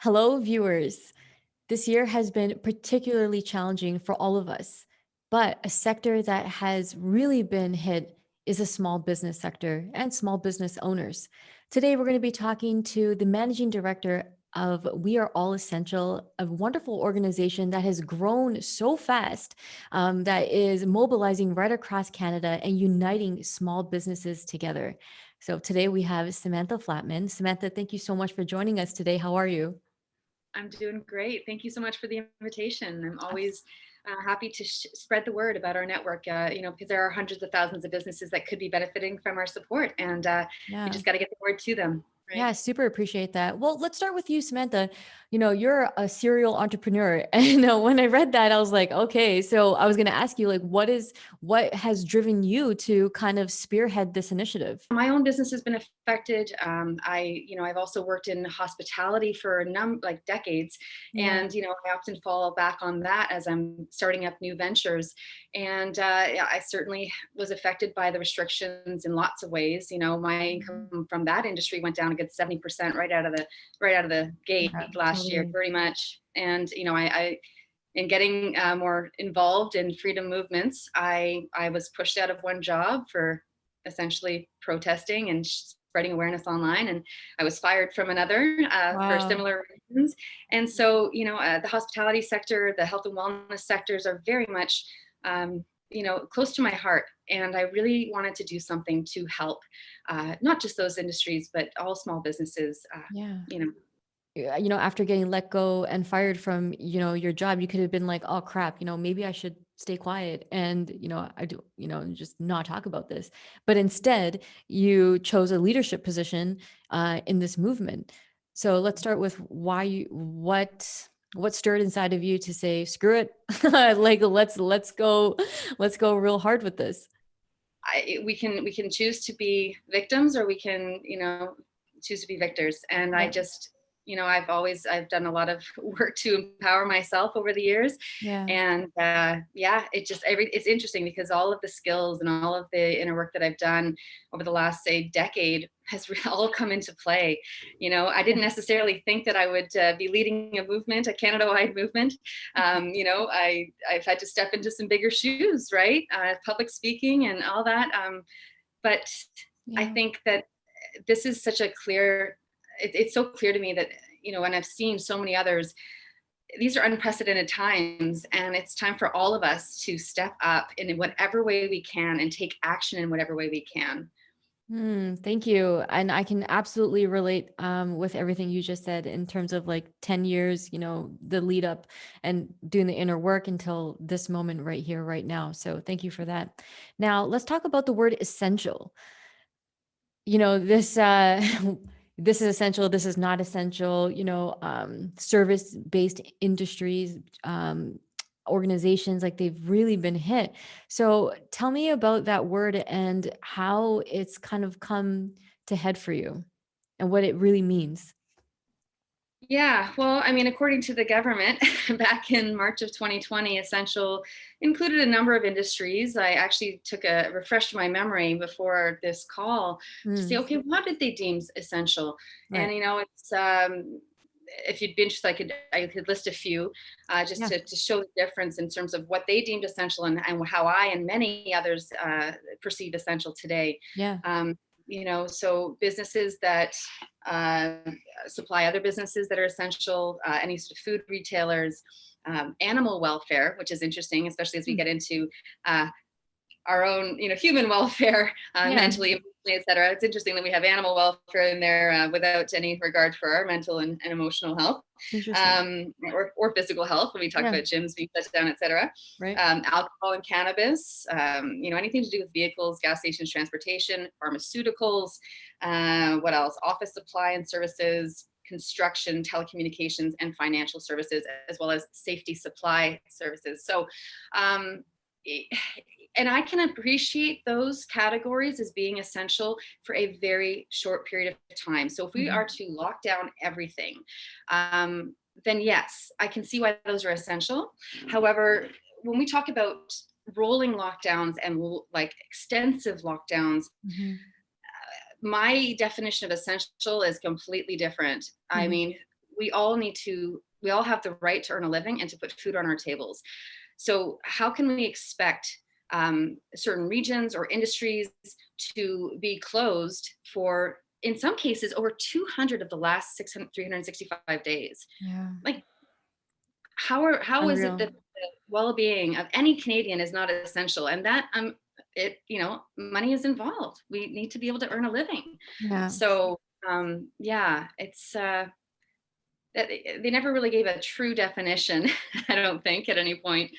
Hello, viewers. This year has been particularly challenging for all of us, but a sector that has really been hit is a small business sector and small business owners. Today, we're going to be talking to the managing director of We Are All Essential, a wonderful organization that has grown so fast, that is mobilizing right across Canada and uniting small businesses together. So today we have Samantha Flatman. Samantha, thank you so much for joining us today. How are you? I'm doing great. Thank you so much for the invitation. I'm always happy to spread the word about our network, because there are hundreds of thousands of businesses that could be benefiting from our support, and we Yeah. just got to get the word to them, right? Yeah, super appreciate that. Well, let's start with you, Samantha. You're a serial entrepreneur. And when I read that, I was like, okay, so I was going to ask you, like, what has driven you to kind of spearhead this initiative? My own business has been affected. I've also worked in hospitality for like decades, Yeah. and I often fall back on that as I'm starting up new ventures. And yeah, I certainly was affected by the restrictions in lots of ways. My Mhm. income from that industry went down a good 70% right out of the gate Yeah, last year, totally. pretty much. And I in getting more involved in freedom movements, I was pushed out of one job for essentially protesting and spreading awareness online, and I was fired from another for Wow. similar reasons. And so, the hospitality sector, the health and wellness sectors are very much, close to my heart. And I really wanted to do something to help, not just those industries, but all small businesses. Yeah. You know, After getting let go and fired from, your job, you could have been like, oh crap, maybe I should stay quiet and, I do, just not talk about this. But instead, you chose a leadership position in this movement. So let's start with what stirred inside of you to say, screw it, like let's go real hard with this. we can choose to be victims, or we can, choose to be victors. And I Yeah, just, I've done a lot of work to empower myself over the years. yeah. And yeah, it's interesting because all of the skills and all of the inner work that I've done over the last, say, decade has all come into play. I didn't necessarily think that I would be leading a movement, a Canada-wide movement. I've had to step into some bigger shoes, right? Public speaking and all that. But I Yeah. think that this is such a clear, it's so clear to me that, and I've seen so many others, these are unprecedented times, and it's time for all of us to step up in whatever way we can and take action in whatever way we can. Thank you. And I can absolutely relate with everything you just said in terms of like 10 years, the lead up and doing the inner work until this moment right here, right now. So thank you for that. Now, let's talk about the word essential. This this is essential, this is not essential, service based industries, organizations, like they've really been hit. So tell me about that word and how it's kind of come to head for you and what it really means. Yeah, well, I mean, according to the government, back in March of 2020, essential included a number of industries. I actually refreshed my memory before this call to say, Mm, okay, what did they deem essential? right. And it's if you'd be interested, I could list a few, just Yeah. to show the difference in terms of what they deemed essential, and how I and many others perceive essential today. Yeah. Um, so businesses that uh, supply other businesses that are essential, any sort of food retailers, animal welfare, which is interesting, especially as we Mm, get into our own, human welfare, yeah. mentally, emotionally, et cetera. It's interesting that we have animal welfare in there without any regard for our mental and emotional health, Interesting. or physical health when we talk Yeah. about gyms being shut down, et cetera. Right. Alcohol and cannabis, anything to do with vehicles, gas stations, transportation, pharmaceuticals, what else? Office supply and services, construction, telecommunications, and financial services, as well as safety supply services. So, um, and I can appreciate those categories as being essential for a very short period of time. So if we Mhm. are to lock down everything, then yes, I can see why those are essential. However, when we talk about rolling lockdowns and like extensive lockdowns, Mhm. my definition of essential is completely different. I Mhm. mean, we all have the right to earn a living and to put food on our tables. So how can we expect certain regions or industries to be closed for, in some cases, over 200 of the last 600, 365 days? Yeah. Like, how is it Unreal. that the well-being of any Canadian is not essential? And that money is involved. We need to be able to earn a living. Yeah. So yeah, it's they never really gave a true definition, I don't think, at any point.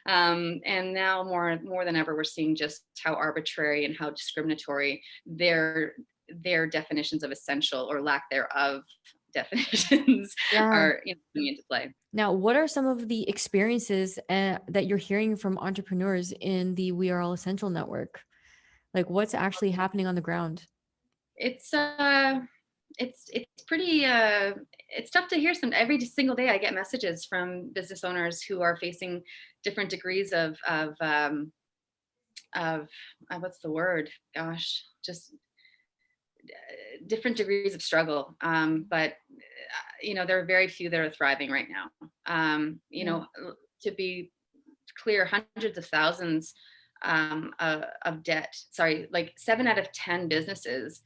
And now more than ever, we're seeing just how arbitrary and how discriminatory their definitions of essential or lack thereof definitions Yeah. are coming into play. Now, what are some of the experiences that you're hearing from entrepreneurs in the We Are All Essential network? Like, what's actually happening on the ground? It's it's pretty it's tough to hear. Every single day I get messages from business owners who are facing different degrees of what's the word, gosh, just different degrees of struggle. But there are very few that are thriving right now. Yeah. To be clear, hundreds of thousands of debt. Sorry, like 7 out of 10 businesses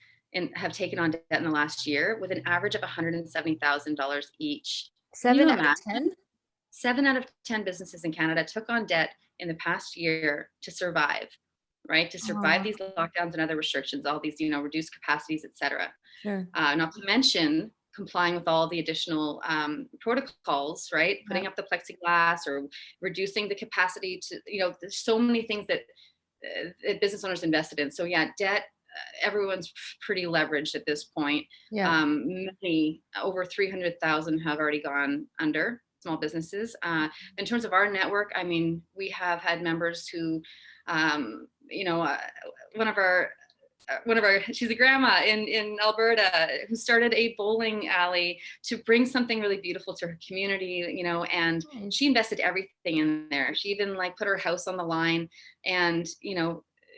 have taken on debt in the last year with an average of $170,000 each. Can you Seven out of imagine? 10? 7 out of 10 businesses in Canada took on debt in the past year to survive, right? To survive Oh, these lockdowns and other restrictions, all these, reduced capacities, et cetera. sure. Not to mention complying with all the additional protocols, right? Yeah. Putting up the plexiglass or reducing the capacity to, there's so many things that business owners invested in. So yeah, debt, everyone's pretty leveraged at this point. Yeah. Many, over 300,000 have already gone under, small businesses. In terms of our network, I mean, we have had members who, one of our she's a grandma in Alberta who started a bowling alley to bring something really beautiful to her community, and Nice. she invested everything in there. She even like put her house on the line, and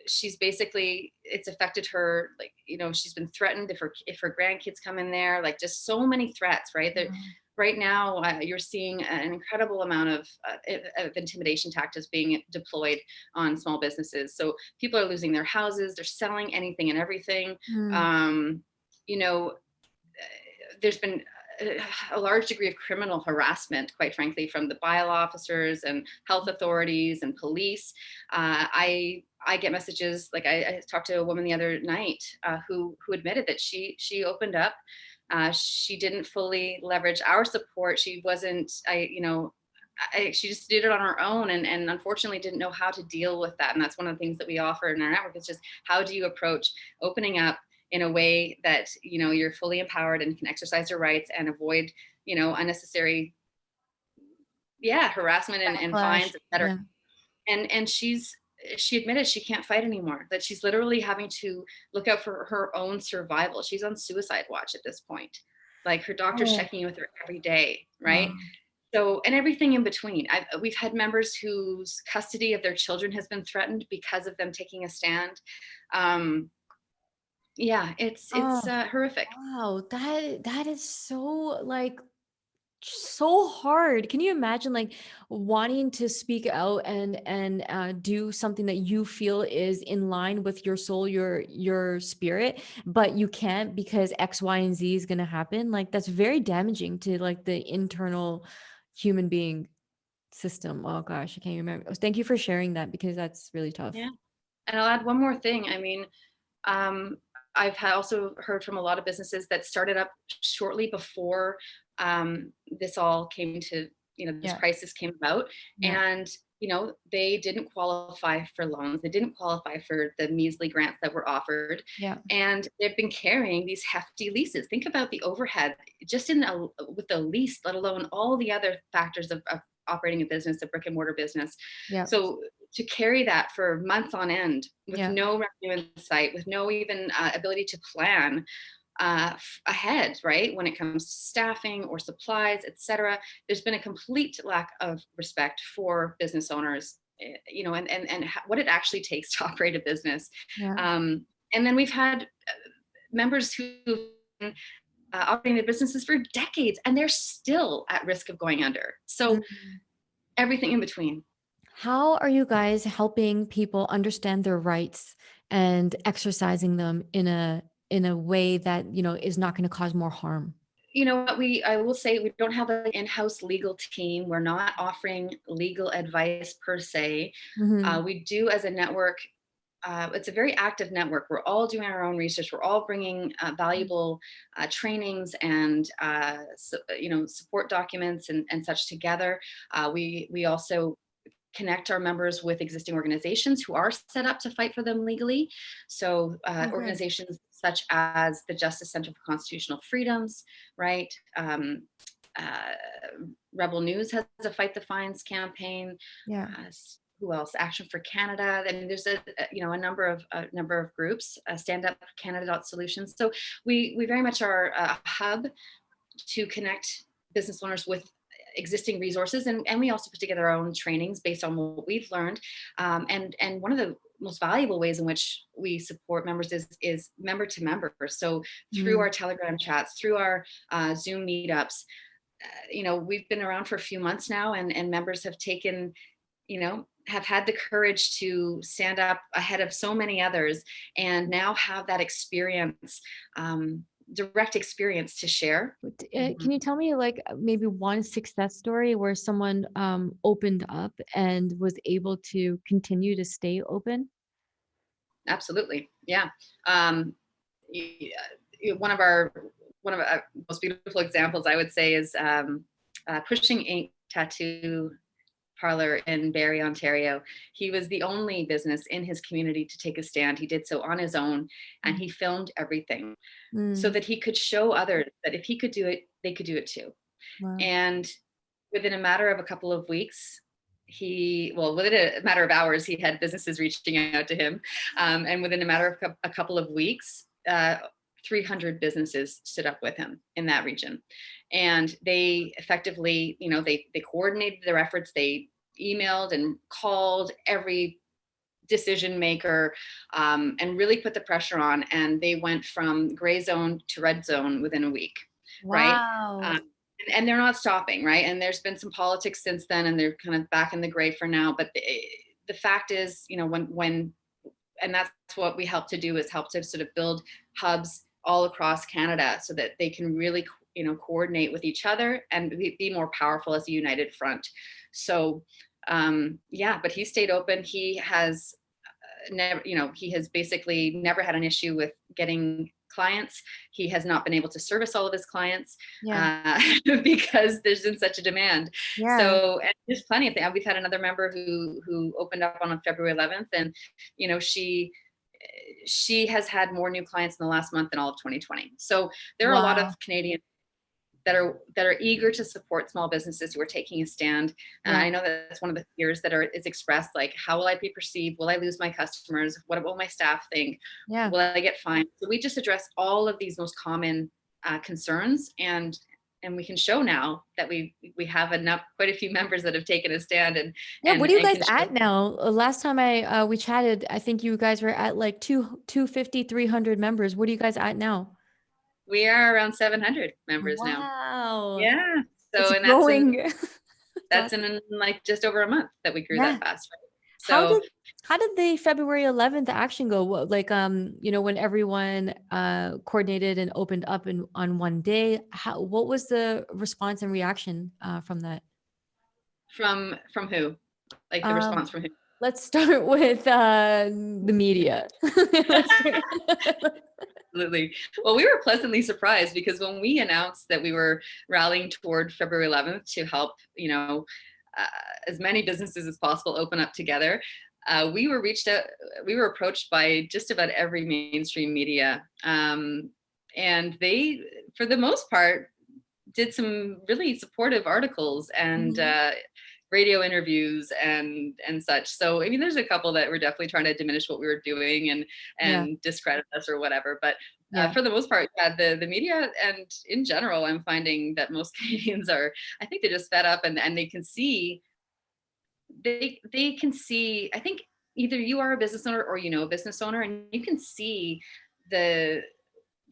she's basically, it's affected her, like, she's been threatened if her grandkids come in there, like just so many threats, right? That Wow. right now you're seeing an incredible amount of intimidation tactics being deployed on small businesses. So people are losing their houses, they're selling anything and everything. Mm. um, you know there's been a large degree of criminal harassment, quite frankly, from the bylaw officers and health authorities and police. I get messages, like I talked to a woman the other night who admitted that she opened up. She didn't fully leverage our support. She wasn't, she just did it on her own, and unfortunately didn't know how to deal with that. And that's one of the things that we offer in our network, is just how do you approach opening up in a way that you're fully empowered and can exercise your rights and avoid unnecessary harassment and Backlash. fines, etc. Yeah. And she admitted she can't fight anymore, that she's literally having to look out for her own survival. She's on suicide watch at this point. Like, her doctor's Oh, checking in with her every day, right? wow. So, and everything in between. We've had members whose custody of their children has been threatened because of them taking a stand. Yeah, it's Oh, horrific. wow. That is so, like, so hard. Can you imagine, like, wanting to speak out and do something that you feel is in line with your soul, your spirit, but you can't because X, Y, and Z is gonna happen? Like, that's very damaging to, like, the internal human being system. Oh gosh, I can't remember. Thank you for sharing that because that's really tough. Yeah, and I'll add one more thing. I mean, um, also heard from a lot of businesses that started up shortly before this all came to, this Yeah. crisis came about. Yeah. And, they didn't qualify for loans. They didn't qualify for the measly grants that were offered. Yeah. And they've been carrying these hefty leases. Think about the overhead just with the lease, let alone all the other factors of operating a business, a brick and mortar business. Yeah. So to carry that for months on end with Yeah. no revenue in sight, with no even ability to plan ahead, right? When it comes to staffing or supplies, etc., there's been a complete lack of respect for business owners, and what it actually takes to operate a business. Yeah. And then we've had members who operating their businesses for decades, and they're still at risk of going under. So Mm. everything in between. How are you guys helping people understand their rights and exercising them in a way that, is not going to cause more harm? You know what, I will say we don't have an in-house legal team. We're not offering legal advice per se. Mhm. We do as a network. It's a very active network. We're all doing our own research. We're all bringing valuable trainings and support documents and such together. We also connect our members with existing organizations who are set up to fight for them legally. So Oh, good. organizations such as the Justice Center for Constitutional Freedoms, right? Uh, Rebel News has a Fight the Fines campaign. Yeah. Who else? Action for Canada. I mean, there's a number of groups. Stand Up Canada Solutions. So we very much are a hub to connect business owners with existing resources, and we also put together our own trainings based on what we've learned. And one of the most valuable ways in which we support members is member to member. So through Mm. our Telegram chats, through our Zoom meetups, we've been around for a few months now, and members have taken, have had the courage to stand up ahead of so many others and now have that experience, direct experience to share. Can you tell me like maybe one success story where someone opened up and was able to continue to stay open? Absolutely. Yeah. Um, one of our most beautiful examples, I would say, is Pushing Ink Tattoo Parlor in Barrie, Ontario. He was the only business in his community to take a stand. He did so on his own, and he filmed everything so Mm. that he could show others that if he could do it, they could do it too. Wow. And within a matter of a couple of weeks, within a matter of hours, he had businesses reaching out to him. And within a matter of a couple of weeks, 300 businesses stood up with him in that region. And they effectively, they coordinated their efforts. They emailed and called every decision maker, and really put the pressure on. And they went from gray zone to red zone within a week, right? Wow. Um, and they're not stopping, right? And there's been some politics since then, and they're kind of back in the gray for now. But the fact is, and that's what we help to do, is help to sort of build hubs all across Canada so that they can really, coordinate with each other and be more powerful as a united front. So yeah, but he stayed open. He has never, he has basically never had an issue with getting clients. He has not been able to service all of his clients Yeah. because there's been such a demand. Yeah. So, and there's plenty of things. We've had another member who opened up on February 11th, and she has had more new clients in the last month than all of 2020. So there are a lot Wow. of Canadians that are eager to support small businesses who are taking a stand. And Yeah. I know that that's one of the fears is expressed, like, how will I be perceived? Will I lose my customers? What will my staff think? Yeah. Will I get fined? So we just address all of these most common concerns, and we can show now that we have quite a few members that have taken a stand and Yeah, what are you guys can show. at now? Last time we chatted, I think you guys were at like 250, 300 members. What are you guys at now? We are around 700 members now. Wow. Yeah. It's So, and that's in growing. That's awesome. like just over a month that we grew Yeah. that fast, right? How So did how did the February 11th action go? What, like when everyone coordinated and opened up on one day, what was the response and reaction from that? from who? Like the Um response from who? let's start with the media. Let's start- Absolutely. Well, we were pleasantly surprised because when we announced that we were rallying toward February 11th to help, uh, as many businesses as possible open up together, we were reached out. We were approached by just about every mainstream media, and they, for the most part, did some really supportive articles and Mhm. radio interviews and such. So I mean, there's a couple that were definitely trying to diminish what we were doing Yeah. and discredit us or whatever. But Yeah. for the most part, yeah, the media and in general, I'm finding that most Canadians are. I think they're just fed up, and they can see. They can see. I think either you are a business owner or a business owner, and you can see the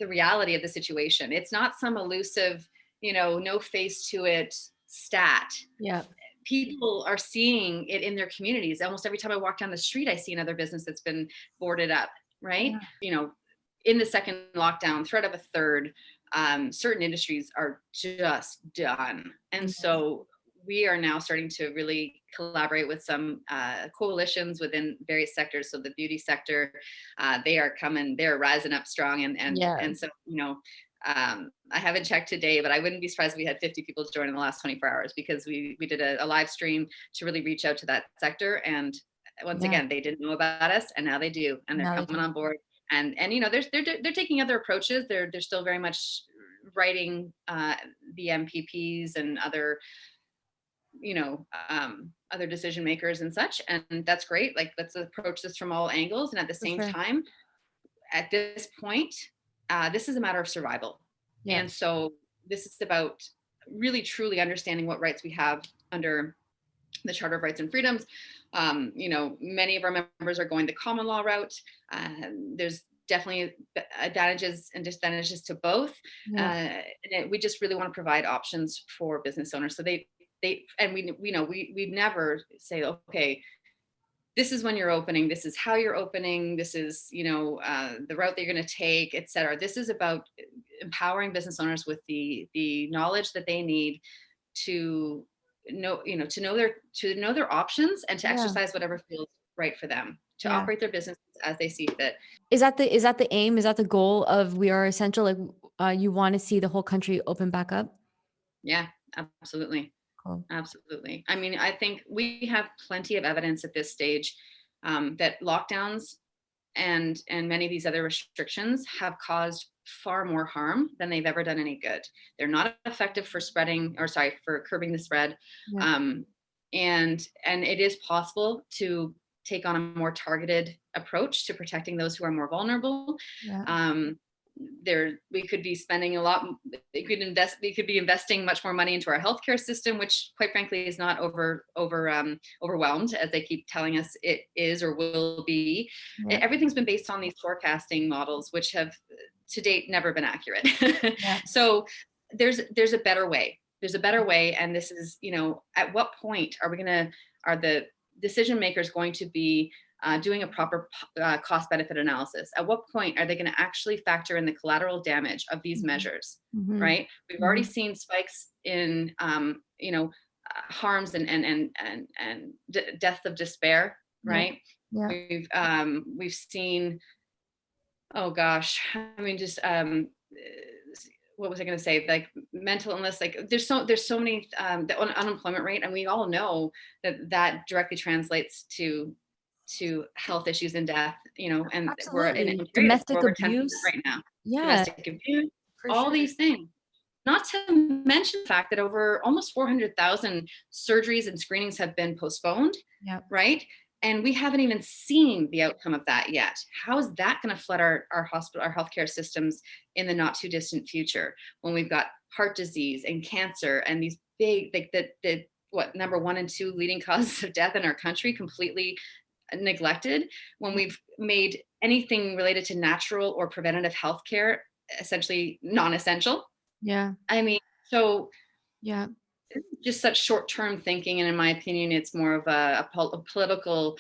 the reality of the situation. It's not some elusive, no face to it stat. Yeah. People are seeing it in their communities. Almost every time I walk down the street, I see another business that's been boarded up, right? Yeah. In the second lockdown, threat of a third, certain industries are just done. And Yeah. so we are now starting to really collaborate with some coalitions within various sectors. So the beauty sector, they're rising up strong. Yeah. And so, I haven't checked today, but I wouldn't be surprised if we had 50 people join in the last 24 hours, because we did a live stream to really reach out to that sector. And once Yeah. again, they didn't know about us, and now they do, and they're Now they coming do. on board. And they're taking other approaches. They're still very much writing the MPPs and other other decision makers and such, and that's great. Like, let's approach this from all angles. And at the For same sure. time, at this point, this is a matter of survival. Yeah. And so this is about really truly understanding what rights we have under the Charter of Rights and Freedoms. Many of our members are going the common law route. There's definitely advantages and disadvantages to both. Yeah. We just really want to provide options for business owners. So we never say, okay, this is when you're opening, this is how you're opening, this is, the route that you're going to take, et cetera. This is about empowering business owners with the knowledge that they need to know their options, and to Yeah. exercise whatever feels right for them, to Yeah. operate their business as they see fit. Is that the aim? Is that the goal of We Are Essential? Like, you want to see the whole country open back up? Yeah, absolutely. Cool. Absolutely. I mean, I think we have plenty of evidence at this stage that lockdowns and many of these other restrictions have caused far more harm than they've ever done any good. They're not effective for curbing the spread. Yeah. Um, and it is possible to take on a more targeted approach to protecting those who are more vulnerable. Yeah. Um, we could be spending a lot. We could be investing much more money into our healthcare system, which quite frankly is not overwhelmed, as they keep telling us it is or will be. Yeah. Everything's been based on these forecasting models, which have to date never been accurate. Yeah. So there's a better way. There's a better way. And this is, at what point are the decision makers going to be doing a proper cost benefit analysis? At what point are they going to actually factor in the collateral damage of these measures? Mm-hmm. Right? We've already seen spikes in harms and deaths of despair. Right? Yeah. We've seen, oh gosh, I mean, just what was I going to say? Like mental illness, like there's so many, the unemployment rate, and we all know that directly translates to health issues and death, and we're in a Absolutely. period of Domestic over 10% abuse. right now. Yeah, Domestic abuse, for all sure. these things. Not to mention the fact that over almost 400,000 surgeries and screenings have been postponed, Yeah. right? And we haven't even seen the outcome of that yet. How is that going to flood our hospital, our healthcare systems in the not too distant future, when we've got heart disease and cancer and these big, like the number 1 and 2 leading causes of death in our country completely neglected, when we've made anything related to natural or preventative healthcare essentially non-essential? Yeah. I mean, so Yeah. it's just such short-term thinking, and in my opinion, it's more of a political.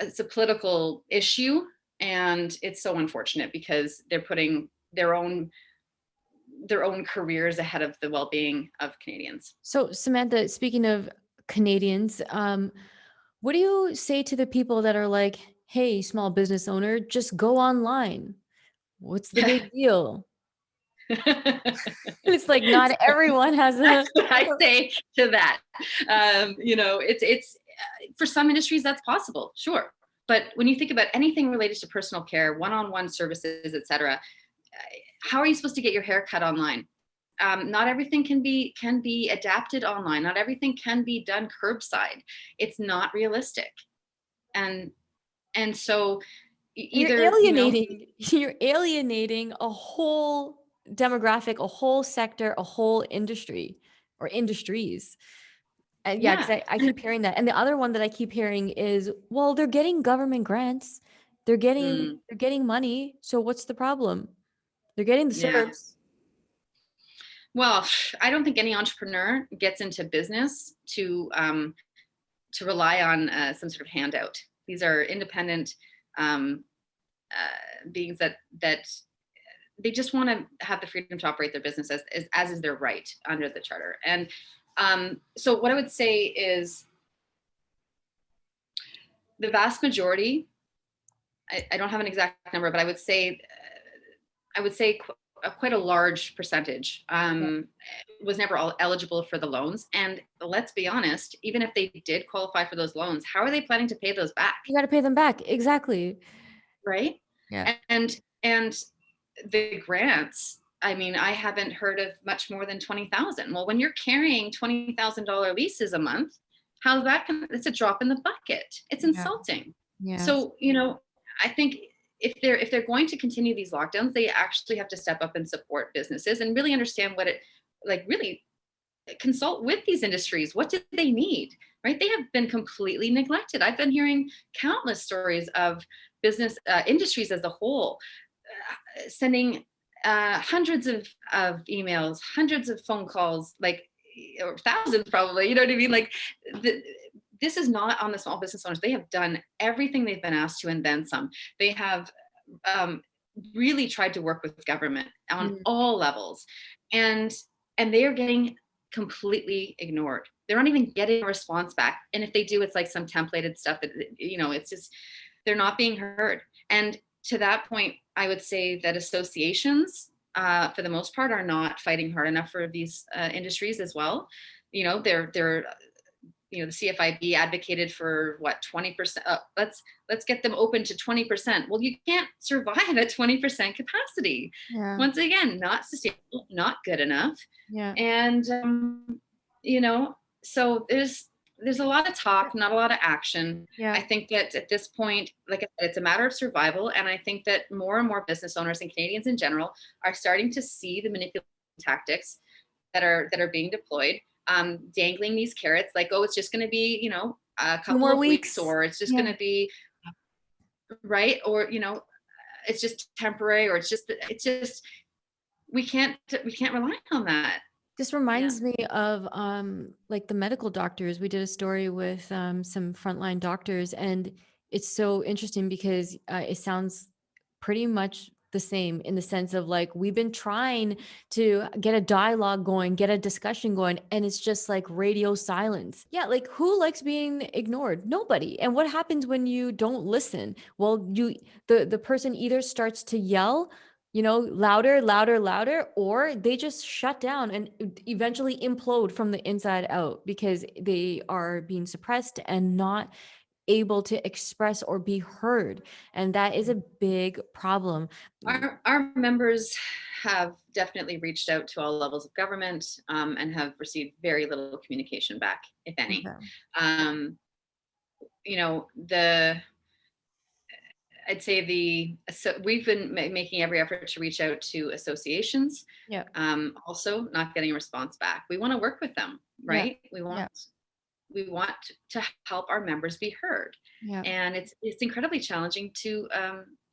It's a political issue, and it's so unfortunate because they're putting their own careers ahead of the well-being of Canadians. So, Samantha, speaking of Canadians, what do you say to the people that are like, "Hey, small business owner, just go online. What's the big deal?" It's like not everyone has That's a what I say to that. It's for some industries that's possible, sure. But when you think about anything related to personal care, one-on-one services, et cetera, how are you supposed to get your hair cut online? Not everything can be adapted online. Not everything can be done curbside. It's not realistic. And so you're either, alienating a whole demographic, a whole sector, a whole industry or industries. And yeah, because yeah. I keep hearing that. And the other one that I keep hearing is, well, they're getting government grants. They're getting Mm. they're getting money. So what's the problem? They're getting the Yeah. certs. Well, I don't think any entrepreneur gets into business to rely on some sort of handout. These are independent um, beings that they just want to have the freedom to operate their business as is their right under the charter. And so what I would say is the vast majority, I don't have an exact number, but I would say quite a large percentage Yeah. was never eligible for the loans. And let's be honest, even if they did qualify for those loans, how are they planning to pay those back? You got to pay them back. Exactly. Right? Yeah. And the grants, I mean, I haven't heard of much more than 20,000. Well, when you're carrying $20,000 leases a month, how's that it's a drop in the bucket. It's Yeah. insulting. Yes. So, I think if they're going to continue these lockdowns, they actually have to step up and support businesses and really understand what it like really consult with these industries. What do they need? Right? They have been completely neglected. I've been hearing countless stories of business industries as a whole sending hundreds of emails, hundreds of phone calls, like or thousands probably. You know what I mean? Like this is not on the small business owners. They have done everything they've been asked to and then some. They have um, really tried to work with government on Mm. all levels, and they are getting completely ignored. They're not even getting a response back, and if they do, it's like some templated stuff that it's just they're not being heard. And to that point, I would say that associations, for the most part, are not fighting hard enough for these industries as well. They're the CFIB advocated for what 20%. Let's get them open to 20%. Well, you can't survive at 20% capacity. Yeah. Once again, not sustainable, not good enough, Yeah. and you know, so there's a lot of talk, not a lot of action. I Yeah. think that at this point, like I said, it's a matter of survival, and I think that more and more business owners and Canadians in general are starting to see the manipulation tactics that are being deployed, dangling these carrots like, oh, it's just going to be, a Two couple more of weeks, weeks. or it's just Yeah. going to be right, or it's just temporary, or it's just we can't rely on that. This Yeah. reminds me of like the medical doctors. We did a story with some frontline doctors, and it's so interesting because it sounds pretty much the same in the sense of like we've been trying to get a dialogue going, get a discussion going, and it's just like radio silence. Yeah, like who likes being ignored? Nobody. And what happens when you don't listen? Well, the person either starts to yell, louder, louder, louder, or they just shut down and eventually implode from the inside out because they are being suppressed and not able to express or be heard. And that is a big problem. Our members have definitely reached out to all levels of government, and have received very little communication back, if any. Okay. Um, the I'd say so we've been making every effort to reach out to associations. Yeah. Also, not getting a response back. We want to work with them, Yeah. right? We want Yeah. we want to help our members be heard, Yeah. and it's incredibly challenging to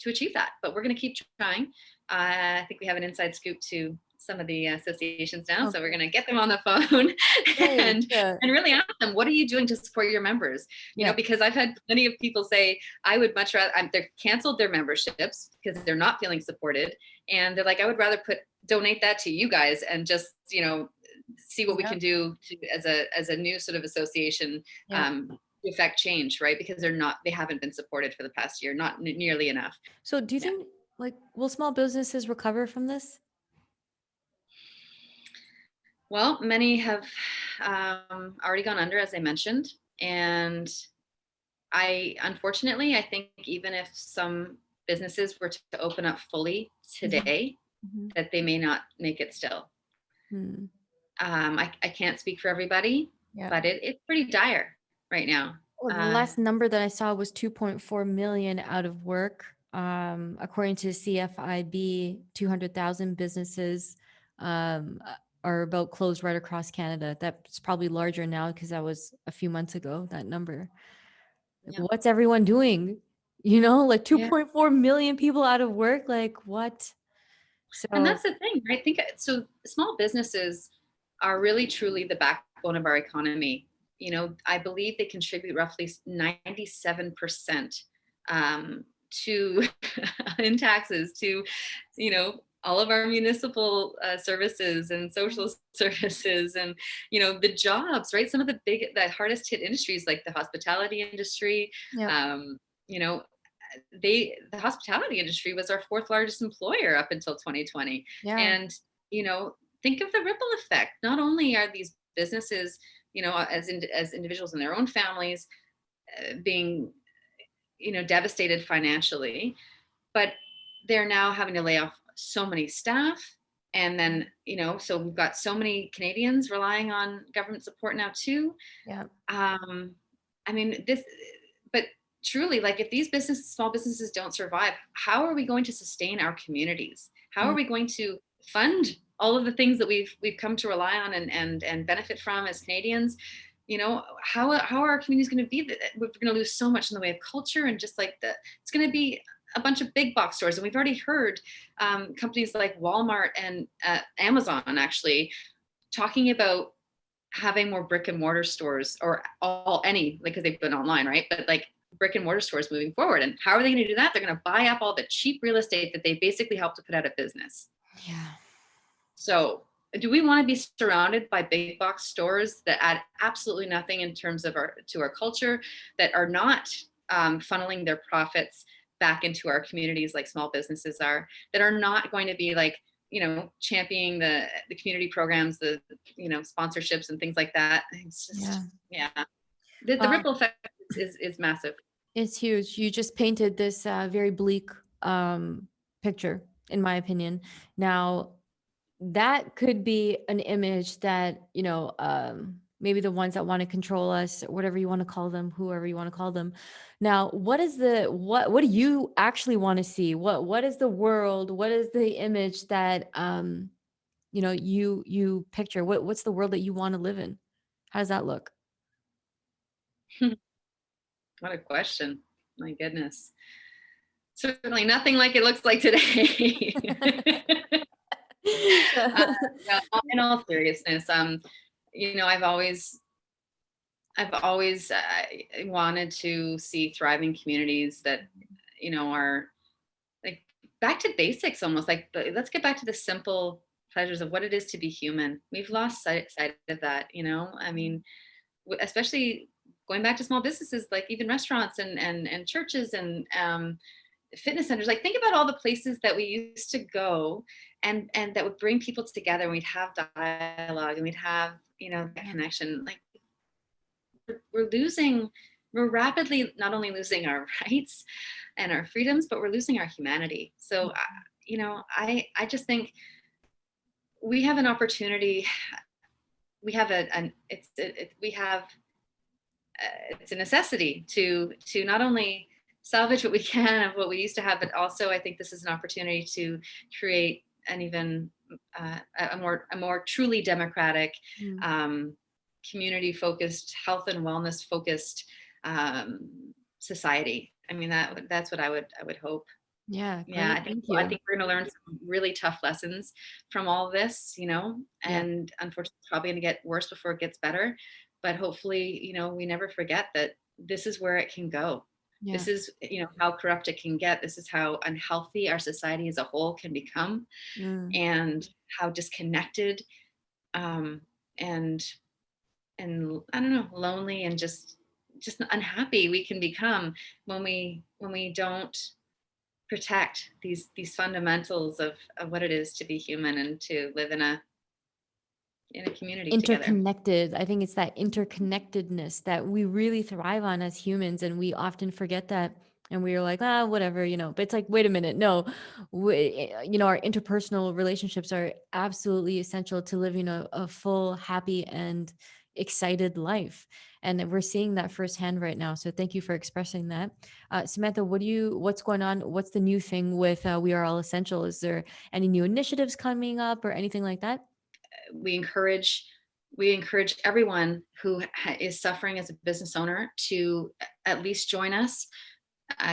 achieve that. But we're going to keep trying. I think we have an inside scoop to some of the associations now, so we're Okay. going to get them on the phone Great. and Yeah. and really ask them, what are you doing to support your members? Yeah. Because I've had plenty of people say, I would much rather they've canceled their memberships because they're not feeling supported, and they're like, I would rather donate that to you guys and just see what we Yeah. can do as a new sort of association, Yeah. to affect change, right? Because they haven't been supported for the past year, not nearly enough. So do you Yeah. think like will small businesses recover from this? Well, many have already gone under, as I mentioned, and unfortunately, I think even if some businesses were to open up fully Mhm. today, Mhm. that they may not make it still. Hmm. I can't speak for everybody, Yeah. but it's pretty dire right now. Well, the Uh, last number that I saw was 2.4 million out of work. According to CFIB, 200,000 businesses are about closed right across Canada. That's probably larger now because that was a few months ago, that number. Like, yeah, what's everyone doing? Like yeah. 2.4 million people out of work. Like, what? And So that's the thing, right? Think so. Small businesses are really truly the backbone of our economy. I believe they contribute roughly 97% to in taxes to, all of our municipal services and social services, and the jobs, right? Some of the hardest hit industries, like the hospitality industry. yeah, Um, you know, the hospitality industry was our fourth largest employer up until 2020. yeah, And you know think of the ripple effect. Not only are these businesses, as individuals and their own families, being devastated financially, but they're now having to lay off so many staff. And then so we've got so many Canadians relying on government support now too. yeah, um, I mean, but truly, like, if these small businesses don't survive, how are we going to sustain our communities? How are mm, we going to fund all of the things that we've come to rely on and benefit from as Canadians? How are our communities going to be? We're going to lose so much in the way of culture, and just like it's going to be a bunch of big box stores. And we've already heard companies like Walmart and Amazon actually talking about having more brick and mortar stores, or because they've been online, right? But like brick and mortar stores moving forward. And how are they going to do that? They're going to buy up all the cheap real estate that they basically helped to put out of business. yeah, So, do we want to be surrounded by big box stores that add absolutely nothing in terms of our culture, that are not funneling their profits back into our communities like small businesses are, that are not going to be like, championing the community programs, the sponsorships and things like that? It's yeah. just, yeah, the Um, ripple effect is massive. it's huge. You just painted this very bleak picture, in my opinion. Now, that could be an image that, maybe the ones that want to control us, whatever you want to call them, whoever you want to call them. Now, what do you actually want to see? What is the world? What is the image that you picture? What's the world that you want to live in? How does that look? What a question. My goodness. Certainly nothing like it looks like today. uh, no, in all seriousness, you know, I've always, I've always wanted to see thriving communities that, are like back to basics, almost like, let's get back to the simple pleasures of what it is to be human. We've lost sight of that. I mean, especially going back to small businesses, like even restaurants and churches and fitness centers. Like, think about all the places that we used to go, and that would bring people together, and we'd have dialogue, and we'd have that Yeah. connection. Like, we're rapidly not only losing our rights and our freedoms, but we're losing our humanity. So I just think we have an opportunity. We have we have it's a necessity to not only salvage what we can of what we used to have, but also I think this is an opportunity to create an even a more truly democratic, Mm. um, community focused, health and wellness focused society. I mean, that's what I would hope. Yeah, Yeah, great. I think Thank I you. think we're going to learn some really tough lessons from all of this, Yeah. and unfortunately, it's probably going to get worse before it gets better. But hopefully, we never forget that this is where it can go. Yeah. This is, how corrupt it can get. This is how unhealthy our society as a whole can become, Mm. and how disconnected, um, and I don't know, lonely, and just unhappy we can become when we don't protect these fundamentals of what it is to be human and to live in a community together. Interconnected. I think it's that interconnectedness that we really thrive on as humans, and we often forget that. And we are like, ah, whatever, But it's like, wait a minute, no, our interpersonal relationships are absolutely essential to living a full, happy, and excited life. And we're seeing that firsthand right now. So thank you for expressing that, Samantha. What's going on? What's the new thing with We Are All Essential? Is there any new initiatives coming up or anything like that? we encourage we encourage everyone who is suffering as a business owner to at least join us,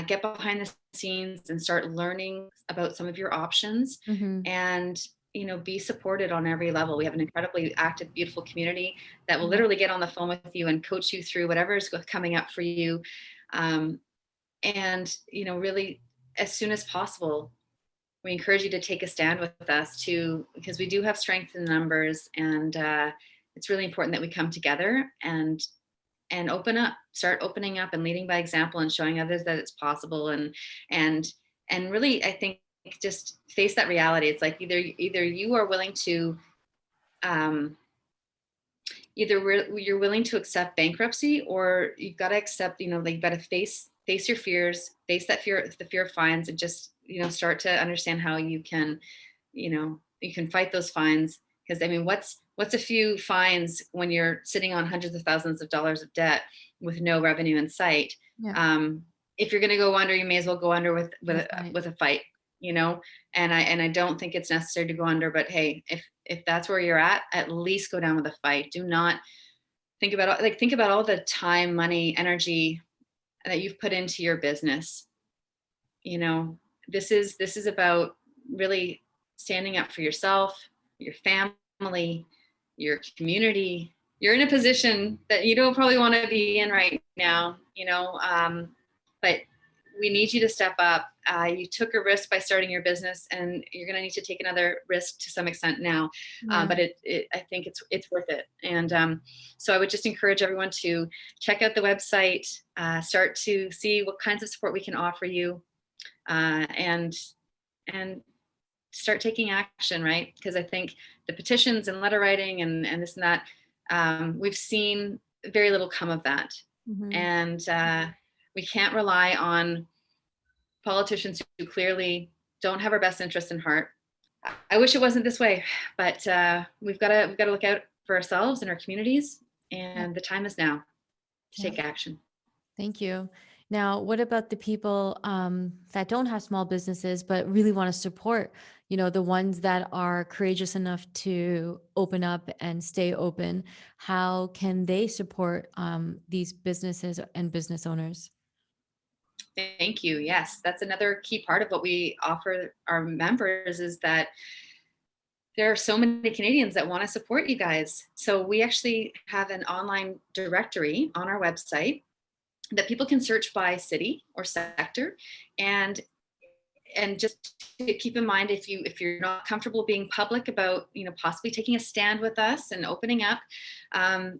get behind the scenes and start learning about some of your options, Hmm. and be supported on every level. We have an incredibly active, beautiful community that will Yeah. literally get on the phone with you and coach you through whatever is coming up for you. um, and really, as soon as possible, we encourage you to take a stand with us too, because we do have strength in numbers, and it's really important that we come together and start opening up and leading by example and showing others that it's possible. And and really, I think, just face that reality. It's like either you are willing to, um, you're willing to accept bankruptcy, or you've got to accept, like, you've got to face your fears, face that fear, the fear of fines, and just start to understand how you can fight those fines. Because I mean, what's a few fines when you're sitting on hundreds of thousands of dollars of debt with no revenue in sight? Yeah. um, if you're going to go under, you may as well go under with That's a, right. with a fight. And I don't think it's necessary to go under, but hey, if that's where you're at least go down with a fight. Do not think about all the time, money, energy that you've put into your business. you know this is about really standing up for yourself, your family, your community. You're in a position that you don't probably want to be in right now, but we need you to step up. You took a risk by starting your business, and you're going to need to take another risk to some extent now. Yeah. But I think it's worth it. And so I would just encourage everyone to check out the website, start to see what kinds of support we can offer you, and start taking action, right? Because I think the petitions and letter writing and this and that, we've seen very little come of that. Hmm. And we can't rely on politicians who clearly don't have our best interest in heart. I wish it wasn't this way, but we've got to look out for ourselves and our communities, Yeah. and the time is now to Yeah. take action. Thank you. Now, what about the people that don't have small businesses but really want to support, the ones that are courageous enough to open up and stay open? How can they support these businesses and business owners? Thank you. Yes, that's another key part of what we offer our members, is that there are so many Canadians that want to support you guys. So we actually have an online directory on our website that people can search by city or sector. And just to keep in mind, if you're not comfortable being public about possibly taking a stand with us and opening up,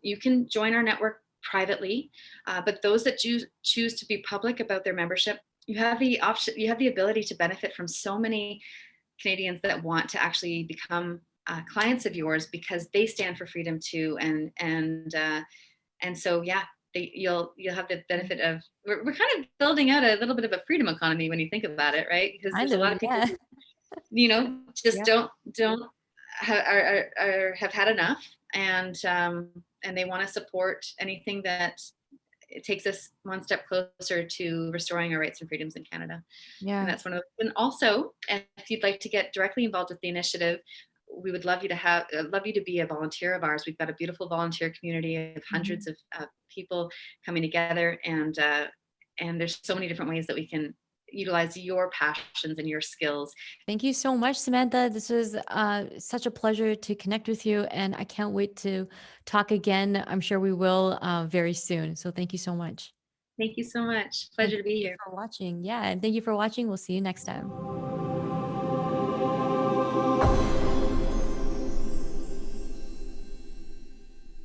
you can join our network privately. But those that choose to be public about their membership, you have the ability to benefit from so many Canadians that want to actually become clients of yours, because they stand for freedom too. And so, yeah, you'll have the benefit of, we're kind of building out a little bit of a freedom economy when you think about it, right? Because Kind there's a lot of, of people yeah. who just Yeah. don't have had enough, and they want to support anything that it takes us one step closer to restoring our rights and freedoms in Canada. And Yeah. that's one of and also, if you'd like to get directly involved with the initiative, we would love you to be a volunteer of ours. We've got a beautiful volunteer community of Mhm. hundreds of people coming together, and there's so many different ways that we can utilize your passions and your skills. Thank you so much, Samantha. This was such a pleasure to connect with you, and I can't wait to talk again. I'm sure we will very soon. So thank you so much. Thank you so much. And Pleasure to thank be you here. for watching. Yeah, and thank you for watching. We'll see you next time.